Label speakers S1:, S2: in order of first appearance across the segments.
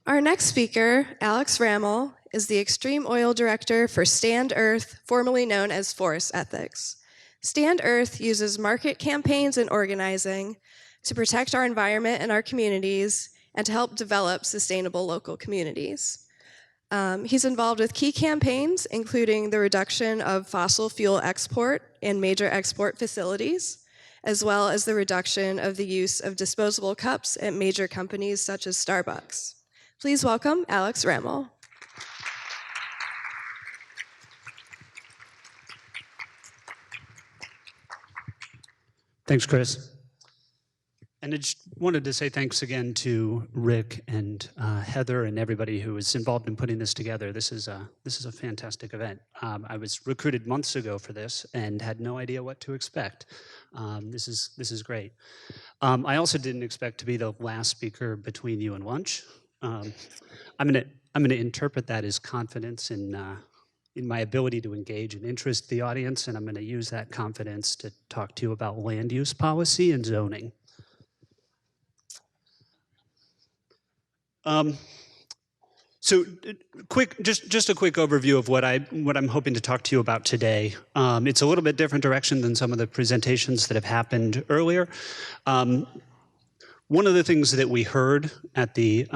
S1: Our next speaker, Alex Ramel, is the Extreme Oil Director for Stand.earth, formerly known as Forest Ethics. Stand.earth uses market campaigns and organizing to protect our environment and our communities and to help develop sustainable local communities. He's involved with key campaigns, including the reduction of fossil fuel export in major export facilities, as well as the reduction of the use of disposable cups at major companies such as Starbucks. Please welcome Alex Ramel.
S2: Thanks, Chris. And I just wanted to say thanks again to Rick and Heather and everybody who was involved in putting this together. This is a fantastic event. I was recruited months ago for this and had no idea what to expect. This is great. I also didn't expect to be the last speaker between you and lunch. I'm gonna interpret that as confidence in my ability to engage and interest the audience, and I'm gonna use that confidence to talk to you about land use policy and zoning. So just a quick overview of what I'm hoping to talk to you about today. It's a little bit different direction than some of the presentations that have happened earlier. One of the things that we heard at the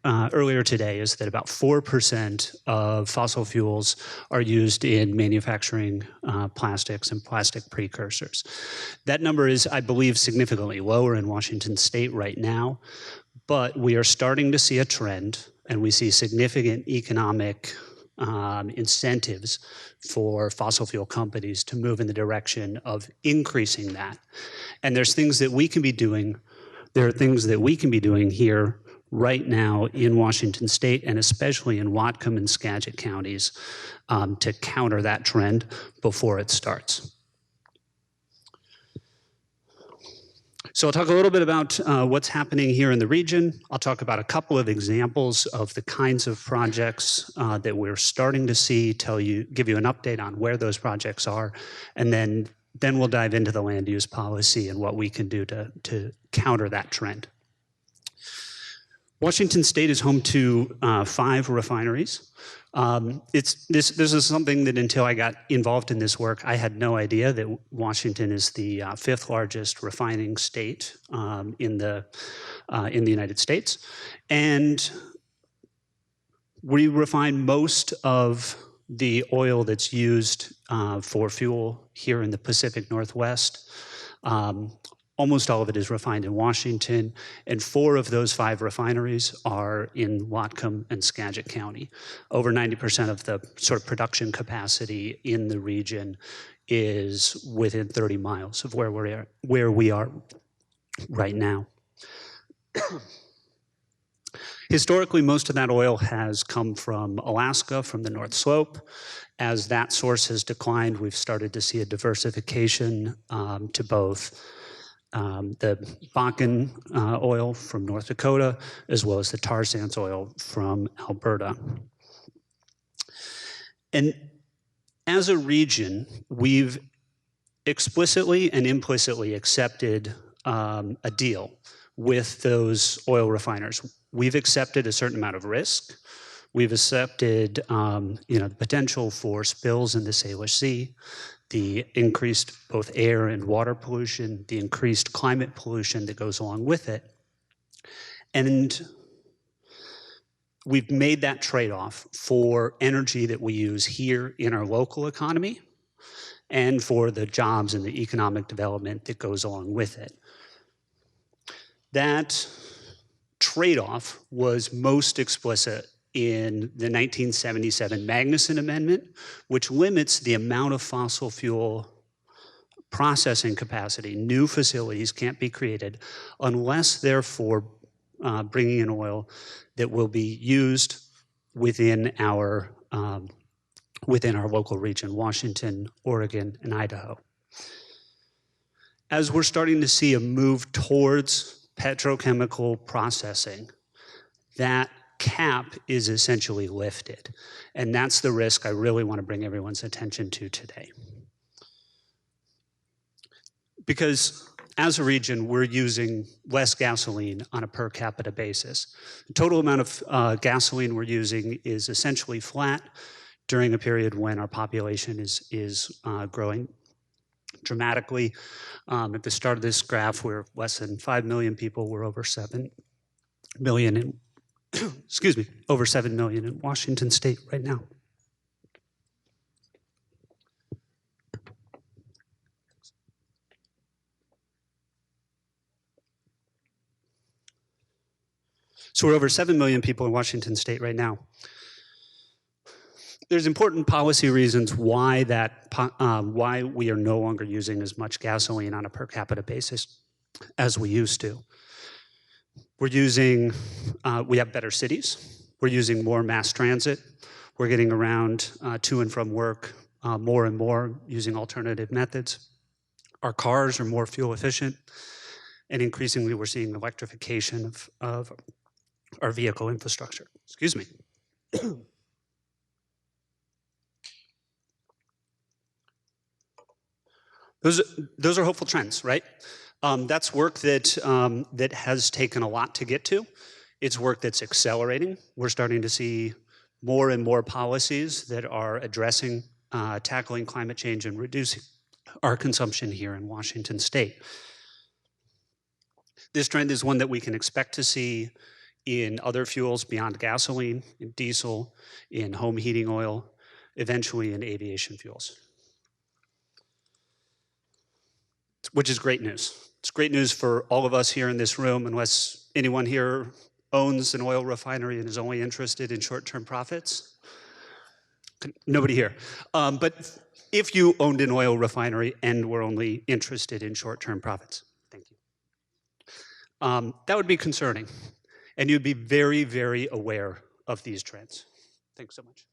S2: earlier today is that about 4% of fossil fuels are used in manufacturing plastics and plastic precursors. That number is, I believe, significantly lower in Washington State right now, but we are starting to see a trend, and we see significant economic incentives for fossil fuel companies to move in the direction of increasing that. And there's things that we can be doing. There are things that we can be doing here right now in Washington State, and especially in Whatcom and Skagit counties, to counter that trend before it starts. So I'll talk a little bit about what's happening here in the region. I'll talk about a couple of examples of the kinds of projects that we're starting to see, give you an update on where those projects are, and then we'll dive into the land use policy and what we can do to counter that trend. Washington State is home to 5 refineries. This is something that until I got involved in this work, I had no idea that Washington is the 5th largest refining state in the United States. And we refine most of the oil that's used for fuel here in the Pacific Northwest. Almost all of it is refined in Washington, and 4 of those 5 refineries are in Whatcom and Skagit County. Over 90% of the sort of production capacity in the region is within 30 miles of where we are right now. Historically, most of that oil has come from Alaska, from the North Slope. As that source has declined, we've started to see a diversification to both the Bakken oil from North Dakota, as well as the tar sands oil from Alberta. And as a region, we've explicitly and implicitly accepted a deal with those oil refiners. We've accepted a certain amount of risk. We've accepted the potential for spills in the Salish Sea, the increased both air and water pollution, the increased climate pollution that goes along with it. And we've made that trade-off for energy that we use here in our local economy and for the jobs and the economic development that goes along with it. That trade-off was most explicit in the 1977 Magnuson Amendment, which limits the amount of fossil fuel processing capacity. New facilities can't be created unless they're for bringing in oil that will be used within our local region, Washington, Oregon, and Idaho. As we're starting to see a move towards petrochemical processing, that cap is essentially lifted. And that's the risk I really want to bring everyone's attention to today. Because as a region, we're using less gasoline on a per capita basis. The total amount of gasoline we're using is essentially flat during a period when our population is growing dramatically. At the start of this graph, we're less than 5 million people. We're over 7 million in, excuse me, over 7 million in Washington state right now. So we're over 7 million people in Washington state right now. There's important policy reasons why why we are no longer using as much gasoline on a per capita basis as we used to. We have better cities. We're using more mass transit. We're getting around to and from work more and more using alternative methods. Our cars are more fuel efficient, and increasingly we're seeing electrification of our vehicle infrastructure. Excuse me. Those are hopeful trends, right? That's work that has taken a lot to get to. It's work that's accelerating. We're starting to see more and more policies that are addressing, tackling climate change and reducing our consumption here in Washington state. This trend is one that we can expect to see in other fuels beyond gasoline, in diesel, in home heating oil, eventually in aviation fuels. Which is great news. It's great news for all of us here in this room, unless anyone here owns an oil refinery and is only interested in short-term profits. Nobody here. But if you owned an oil refinery and were only interested in short-term profits, thank you. That would be concerning. And you'd be very, very aware of these trends. Thanks so much.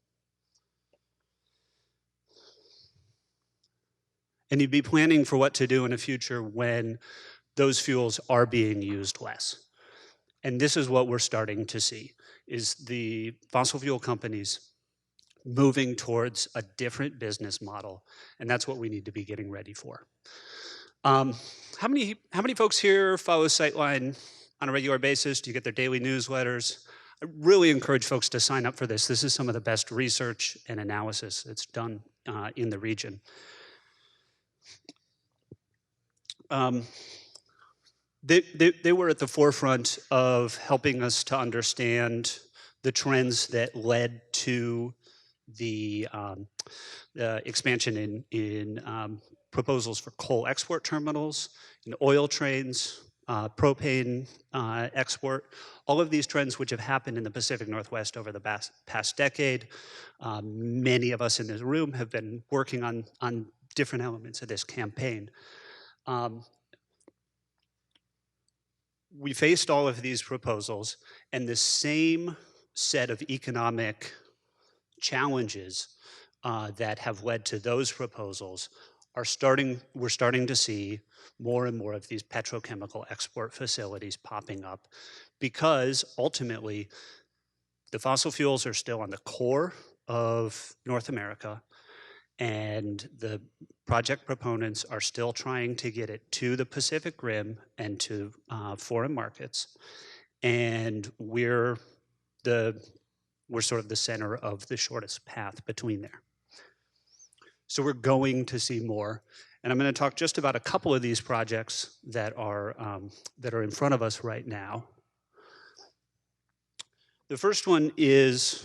S2: And you'd be planning for what to do in a future when those fuels are being used less. And this is what we're starting to see, is the fossil fuel companies moving towards a different business model. And that's what we need to be getting ready for. How many folks here follow Sightline on a regular basis? Do you get their daily newsletters? I really encourage folks to sign up for this. This is some of the best research and analysis that's done in the region. They were at the forefront of helping us to understand the trends that led to the expansion in proposals for coal export terminals, in oil trains, propane export, all of these trends which have happened in the Pacific Northwest over the past decade. Many of us in this room have been working on different elements of this campaign. We faced all of these proposals, and the same set of economic challenges that have led to those proposals we're starting to see more and more of these petrochemical export facilities popping up, because ultimately the fossil fuels are still on the core of North America, and the project proponents are still trying to get it to the Pacific Rim and to foreign markets. And we're sort of the center of the shortest path between there. So we're going to see more. And I'm going to talk just about a couple of these projects that are in front of us right now. The first one is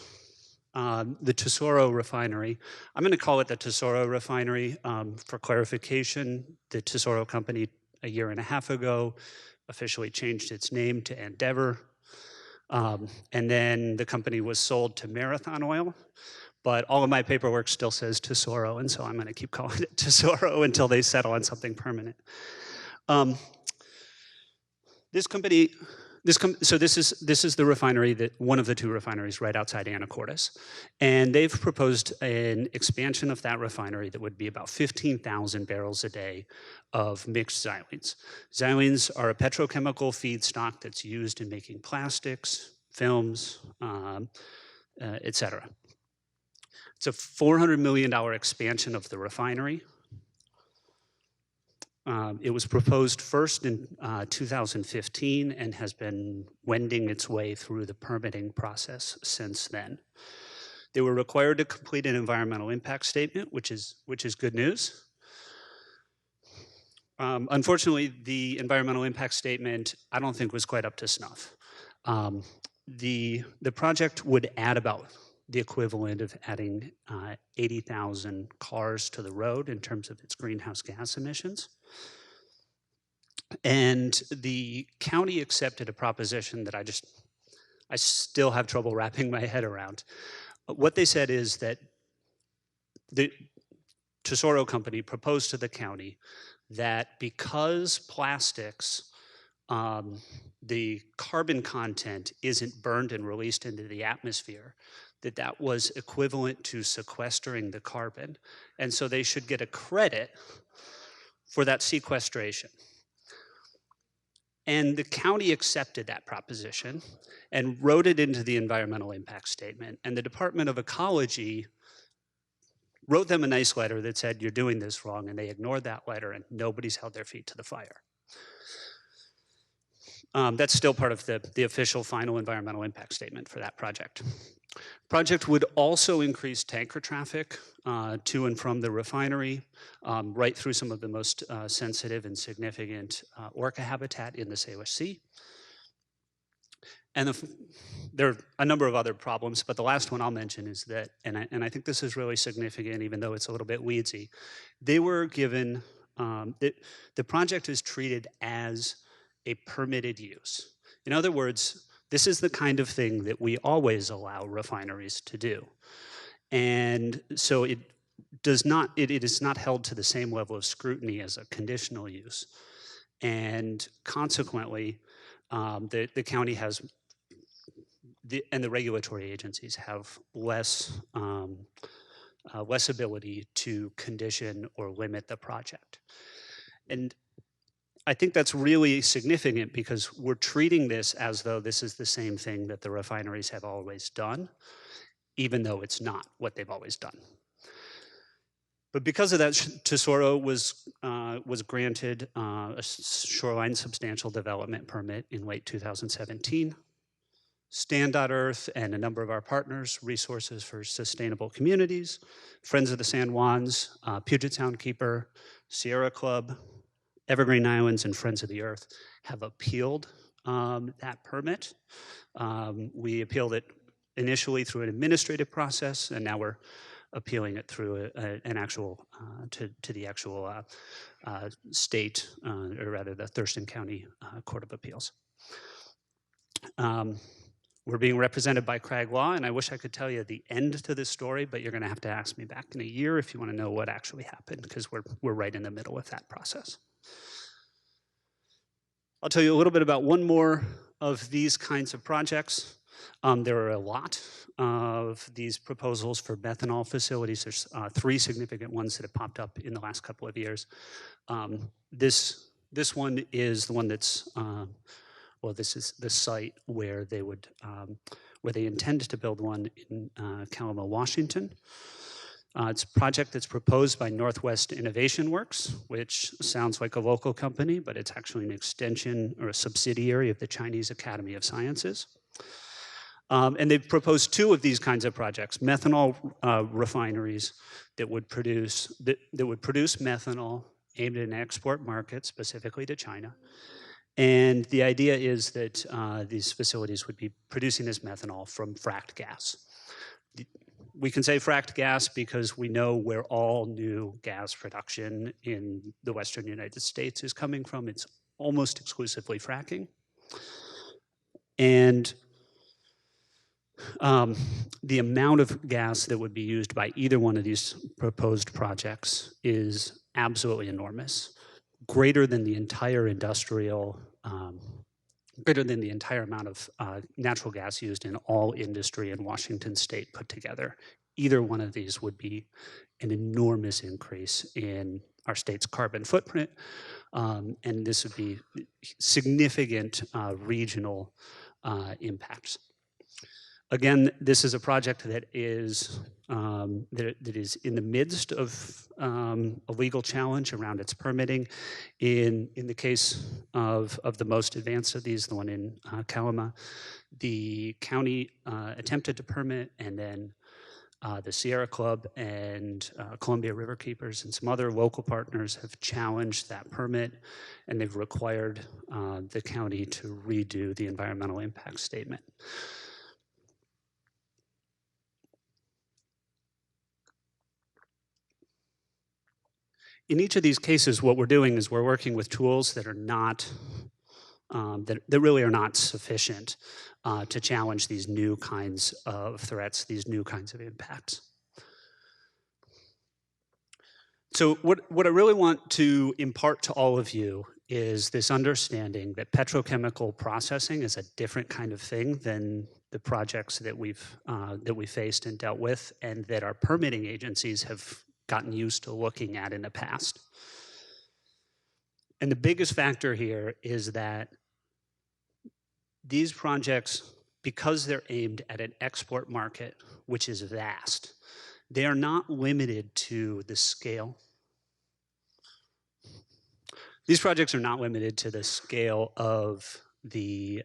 S2: the Tesoro refinery. I'm going to call it the Tesoro refinery for clarification. The Tesoro company a year and a half ago officially changed its name to Endeavor. And then the company was sold to Marathon Oil. But all of my paperwork still says Tesoro, and so I'm going to keep calling it Tesoro until they settle on something permanent. This is the refinery, one of the two refineries right outside Anacortes. And they've proposed an expansion of that refinery that would be about 15,000 barrels a day of mixed xylenes. Xylenes are a petrochemical feedstock that's used in making plastics, films, et cetera. It's a $400 million expansion of the refinery. It was proposed first in 2015 and has been wending its way through the permitting process since then. They were required to complete an environmental impact statement, which is good news. Unfortunately, the environmental impact statement, I don't think was quite up to snuff. The project would add about the equivalent of adding 80,000 cars to the road in terms of its greenhouse gas emissions. And the county accepted a proposition that I still have trouble wrapping my head around. What they said is that the Tesoro Company proposed to the county that because plastics, the carbon content isn't burned and released into the atmosphere, that was equivalent to sequestering the carbon. And so they should get a credit for that sequestration. And the county accepted that proposition and wrote it into the environmental impact statement. And the Department of Ecology wrote them a nice letter that said, you're doing this wrong, and they ignored that letter, and nobody's held their feet to the fire. That's still part of the official final environmental impact statement for that project. Project would also increase tanker traffic to and from the refinery, right through some of the most sensitive and significant orca habitat in the Salish Sea. And there are a number of other problems, but the last one I'll mention is that, and I think this is really significant, even though it's a little bit weedsy, they were given, the project is treated as a permitted use. In other words, this is the kind of thing that we always allow refineries to do. And so it is not held to the same level of scrutiny as a conditional use. And consequently, the county has, and the regulatory agencies have less ability to condition or limit the project. And I think that's really significant because we're treating this as though this is the same thing that the refineries have always done, even though it's not what they've always done. But because of that, Tesoro was granted a shoreline substantial development permit in late 2017. Stand.earth and a number of our partners, Resources for Sustainable Communities, Friends of the San Juans, Puget Sound Keeper, Sierra Club, Evergreen Islands, and Friends of the Earth have appealed that permit. We appealed it initially through an administrative process, and now we're appealing it through an actual, to the actual state, or rather the Thurston County Court of Appeals. We're being represented by Crag Law, and I wish I could tell you the end to this story, but you're going to have to ask me back in a year if you want to know what actually happened, because we're right in the middle of that process. I'll tell you a little bit about one more of these kinds of projects. There are a lot of these proposals for methanol facilities. There's 3 significant ones that have popped up in the last couple of years. This one is the one that's well, this is the site where they would, where they intend to build one in Kalama, Washington. It's a project that's proposed by Northwest Innovation Works, which sounds like a local company, but it's actually an extension or a subsidiary of the Chinese Academy of Sciences. And they've proposed 2 of these kinds of projects: methanol refineries that would produce methanol aimed at an export market, specifically to China. And the idea is that these facilities would be producing this methanol from fracked gas. We can say fracked gas because we know where all new gas production in the Western United States is coming from. It's almost exclusively fracking. And the amount of gas that would be used by either one of these proposed projects is absolutely enormous. Greater than the entire industrial, greater than the entire amount of natural gas used in all industry in Washington state put together. Either one of these would be an enormous increase in our state's carbon footprint, and this would be significant regional impacts. Again, this is a project that is that is in the midst of a legal challenge around its permitting. In the case of the most advanced of these, the one in Kalama, the county attempted to permit, and then the Sierra Club and Columbia River Keepers and some other local partners have challenged that permit, and they've required the county to redo the environmental impact statement. In each of these cases, what we're doing is we're working with tools that are not, that really are not sufficient to challenge these new kinds of threats, these new kinds of impacts. So what I really want to impart to all of you is this understanding that petrochemical processing is a different kind of thing than the projects that we've faced and dealt with, and that our permitting agencies have gotten used to looking at in the past. And the biggest factor here is that these projects, because they're aimed at an export market, which is vast, they are not limited to the scale. These projects are not limited to the scale of the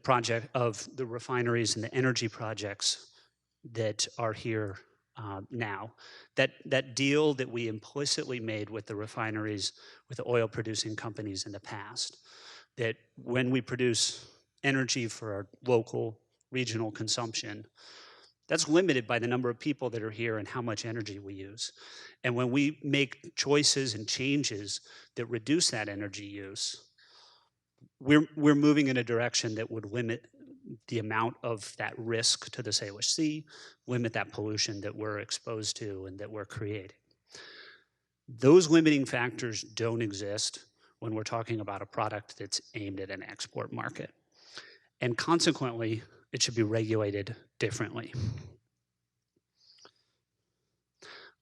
S2: project of the refineries and the energy projects that are here now. That deal that we implicitly made with the refineries, with the oil producing companies in the past, that when we produce energy for our local regional consumption, that's limited by the number of people that are here and how much energy we use. And when we make choices and changes that reduce that energy use, we're moving in a direction that would limit the amount of that risk to the Salish Sea, limit that pollution that we're exposed to and that we're creating. Those limiting factors don't exist when we're talking about a product that's aimed at an export market. And consequently, it should be regulated differently.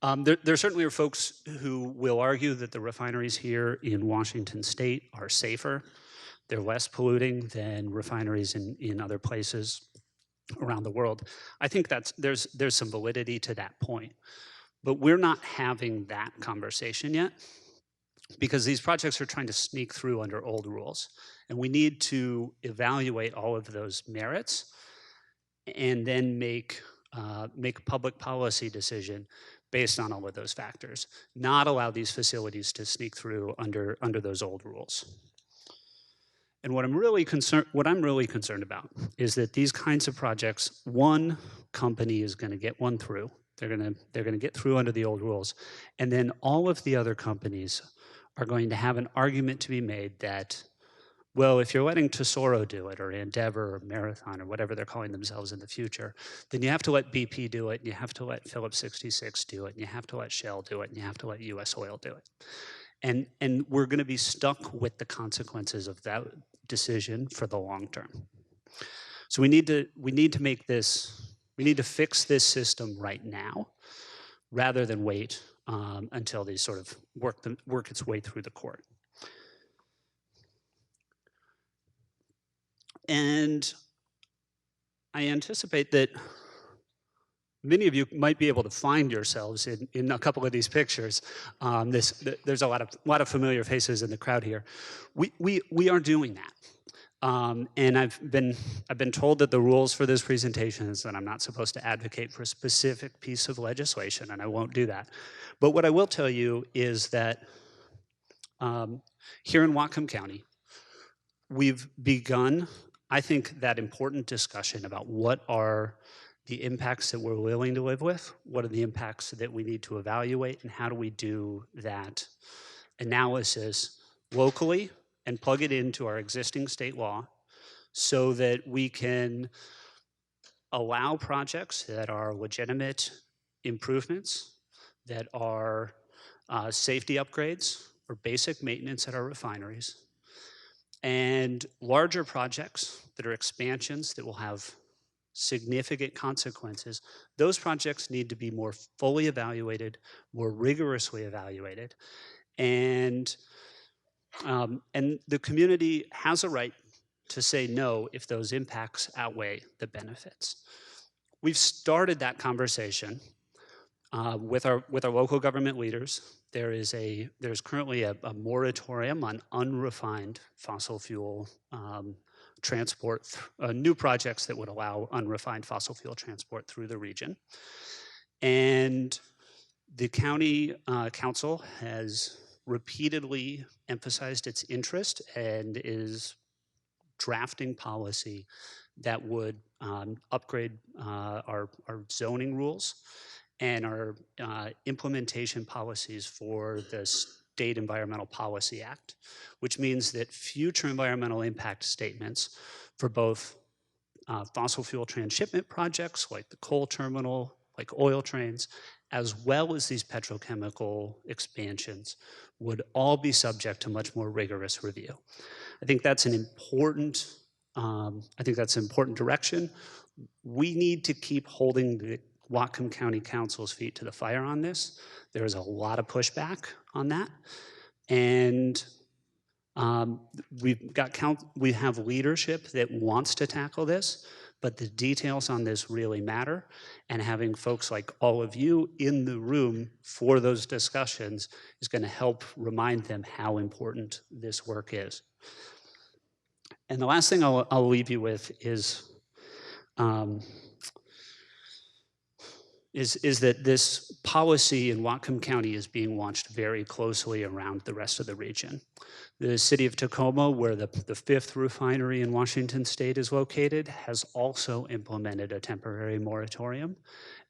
S2: There certainly are folks who will argue that the refineries here in Washington state are safer. They're less polluting than refineries in other places around the world. I think there's some validity to that point. But we're not having that conversation yet, because these projects are trying to sneak through under old rules. And we need to evaluate all of those merits and then make a public policy decision based on all of those factors, not allow these facilities to sneak through under those old rules. And what I'm really concerned about is that these kinds of projects, one company is going to get one through. They're going to get through under the old rules, and then all of the other companies are going to have an argument to be made that, well, if you're letting Tesoro do it, or Endeavor, or Marathon, or whatever they're calling themselves in the future, then you have to let BP do it, and you have to let Phillips 66 do it, and you have to let Shell do it, and you have to let US Oil do it. And we're going to be stuck with the consequences of that decision for the long term. So we need to make this, we need to fix this system right now, rather than wait until they sort of work its way through the court. And I anticipate that many of you might be able to find yourselves in a couple of these pictures. There's a lot of familiar faces in the crowd here. We are doing that. And I've been told that the rules for this presentation is that I'm not supposed to advocate for a specific piece of legislation, and I won't do that. But what I will tell you is that here in Whatcom County, we've begun, I think, that important discussion about what are the impacts that we're willing to live with, what are the impacts that we need to evaluate, and how do we do that analysis locally and plug it into our existing state law so that we can allow projects that are legitimate improvements, that are safety upgrades or basic maintenance at our refineries, and larger projects that are expansions that will have significant consequences. Those projects need to be more fully evaluated, more rigorously evaluated, and the community has a right to say no if those impacts outweigh the benefits. We've started that conversation with our local government leaders. There's currently a moratorium on unrefined fossil fuel transport, new projects that would allow unrefined fossil fuel transport through the region. And the county council has repeatedly emphasized its interest and is drafting policy that would upgrade our zoning rules and our implementation policies for the State Environmental Policy Act, which means that future environmental impact statements for both fossil fuel transshipment projects like the coal terminal, like oil trains, as well as these petrochemical expansions would all be subject to much more rigorous review. I think that's an important direction. We need to keep holding the Whatcom County Council's feet to the fire on this. There is a lot of pushback on that. And we have leadership that wants to tackle this, but the details on this really matter. And having folks like all of you in the room for those discussions is going to help remind them how important this work is. And the last thing I'll leave you with is that this policy in Whatcom County is being watched very closely around the rest of the region. The city of Tacoma, where the fifth refinery in Washington state is located, has also implemented a temporary moratorium,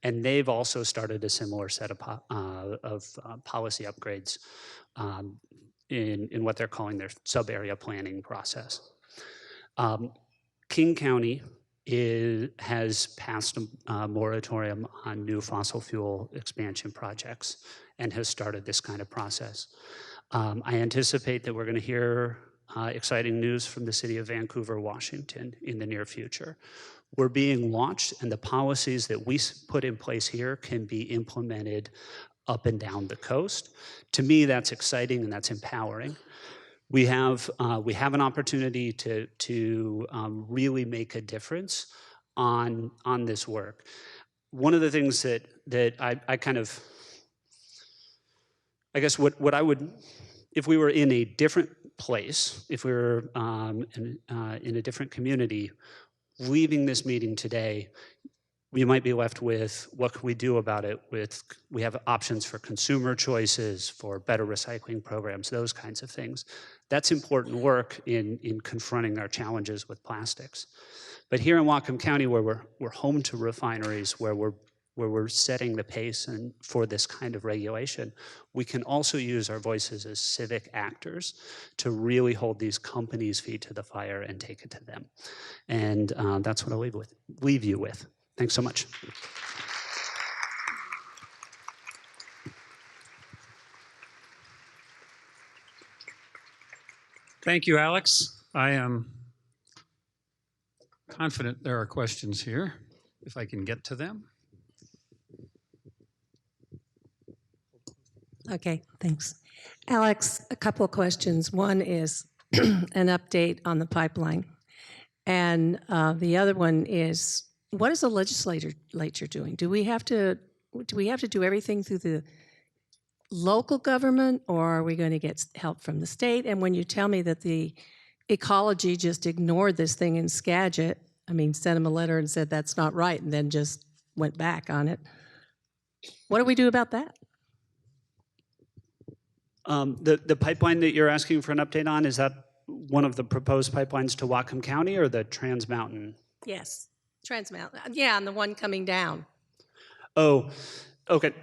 S2: and they've also started a similar set of policy upgrades in what they're calling their sub-area planning process. King County has passed a moratorium on new fossil fuel expansion projects and has started this kind of process. I anticipate that we're going to hear exciting news from the city of Vancouver, Washington in the near future. We're being launched, and the policies that we put in place here can be implemented up and down the coast. To me, that's exciting and that's empowering. We have an opportunity to really make a difference on this work. One of the things that I kind of, I guess what I would, if we were in a different place, if we were in a different community, leaving this meeting today, we might be left with what can we do about it we have options for consumer choices, for better recycling programs, those kinds of things. That's important work in confronting our challenges with plastics. But here in Whatcom County, where we're home to refineries, where we're setting the pace and for this kind of regulation, we can also use our voices as civic actors to really hold these companies' feet to the fire and take it to them. And that's what I'll leave you with. Thanks so much.
S3: Thank you, Alex. I am confident there are questions here, if I can get to them.
S4: Okay, thanks. Alex, a couple of questions. One is an update on the pipeline. And the other one is, what is the legislature doing? Do we have to do everything through the local government, or are we going to get help from the state? And when you tell me that the ecology just ignored this thing in Skagit, sent them a letter and said that's not right, and then just went back on it. What do we do about that?
S2: The pipeline that you're asking for an update on, is that one of the proposed pipelines to Whatcom County or the Trans Mountain?
S4: Yes, Trans Mountain. Yeah, and the one coming down.
S2: Oh, okay.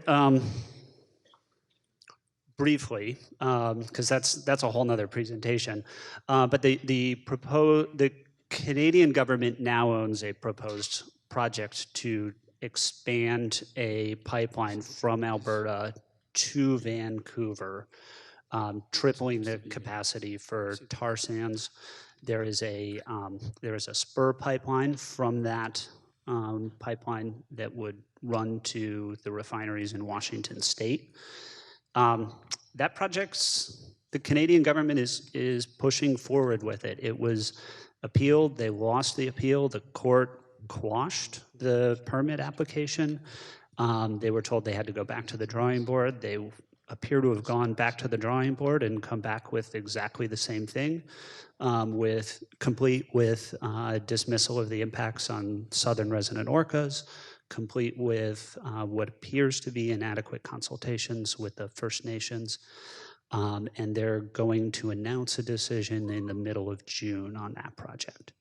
S2: Briefly, because that's a whole nother presentation. But the Canadian government now owns a proposed project to expand a pipeline from Alberta to Vancouver, tripling the capacity for tar sands. There is a spur pipeline from that pipeline that would run to the refineries in Washington state. That project's, the Canadian government is pushing forward with it. It was appealed. They lost the appeal. The court quashed the permit application. They were told they had to go back to the drawing board. They appear to have gone back to the drawing board and come back with exactly the same thing, complete with dismissal of the impacts on southern resident orcas, complete with what appears to be inadequate consultations with the First Nations. And they're going to announce a decision in the middle of June on that project.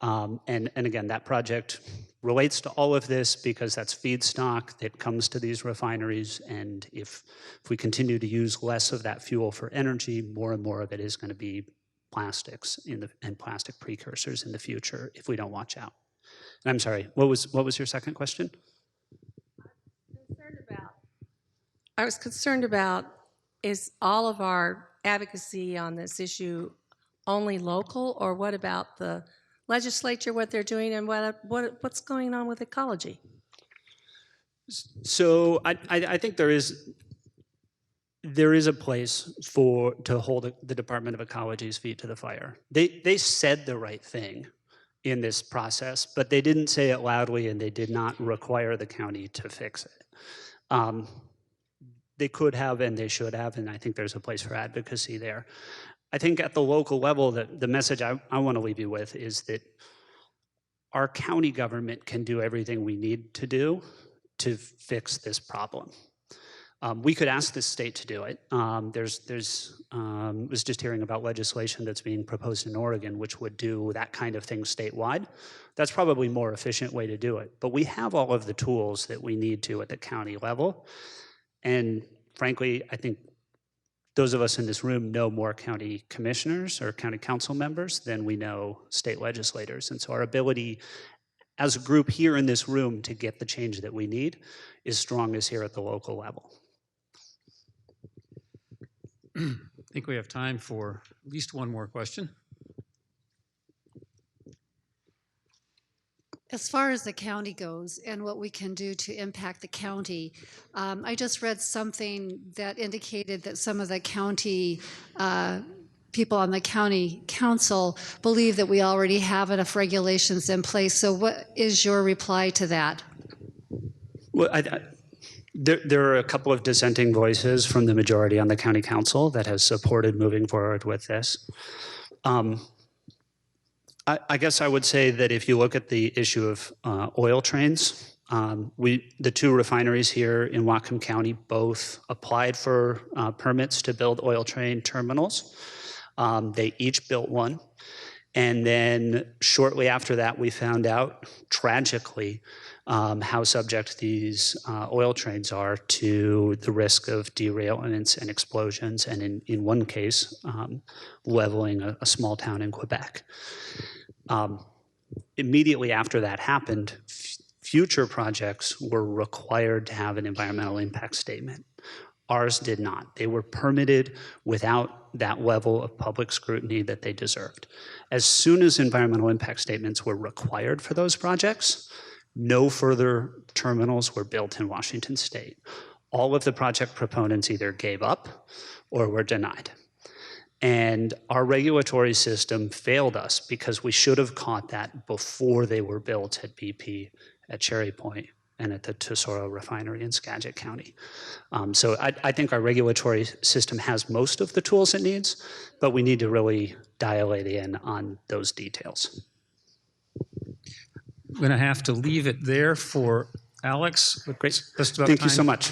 S2: And again, that project relates to all of this because that's feedstock that comes to these refineries. And if we continue to use less of that fuel for energy, more and more of it is going to be plastics and plastic precursors in the future if we don't watch out. And I'm sorry, what was your second question?
S4: I was concerned about, is all of our advocacy on this issue only local, or what about the legislature, what they're doing, and what's going on with ecology?
S2: So I think there is a place to hold the Department of Ecology's feet to the fire. They said the right thing in this process, but they didn't say it loudly, and they did not require the county to fix it. They could have and they should have, and I think there's a place for advocacy there. I think at the local level, the message I want to leave you with is that our county government can do everything we need to do to fix this problem. We could ask the state to do it. Was just hearing about legislation that's being proposed in Oregon, which would do that kind of thing statewide. That's probably a more efficient way to do it. But we have all of the tools that we need to at the county level. And frankly, I think those of us in this room know more county commissioners or county council members than we know state legislators. And so our ability as a group here in this room to get the change that we need is strongest here at the local level.
S3: I think we have time for at least one more question.
S5: As far as the county goes and what we can do to impact the county, I just read something that indicated that some of the county people on the county council believe that we already have enough regulations in place. So what is your reply to that?
S2: Well, there are a couple of dissenting voices from the majority on the county council that has supported moving forward with this. I guess I would say that if you look at the issue of oil trains, the two refineries here in Whatcom County both applied for permits to build oil train terminals. They each built one. And then shortly after that, we found out, tragically, how subject these oil trains are to the risk of derailments and explosions, and in one case, leveling a small town in Quebec. Immediately after that happened, future projects were required to have an environmental impact statement. Ours did not. They were permitted without that level of public scrutiny that they deserved. As soon as environmental impact statements were required for those projects, no further terminals were built in Washington state. All of the project proponents either gave up or were denied. And our regulatory system failed us because we should have caught that before they were built at BP, at Cherry Point, and at the Tesoro refinery in Skagit County. So I think our regulatory system has most of the tools it needs, but we need to really dial it in on those details.
S3: I'm going to have to leave it there for Alex.
S2: Great.
S3: Just about
S2: Thank you
S3: time.
S2: so much.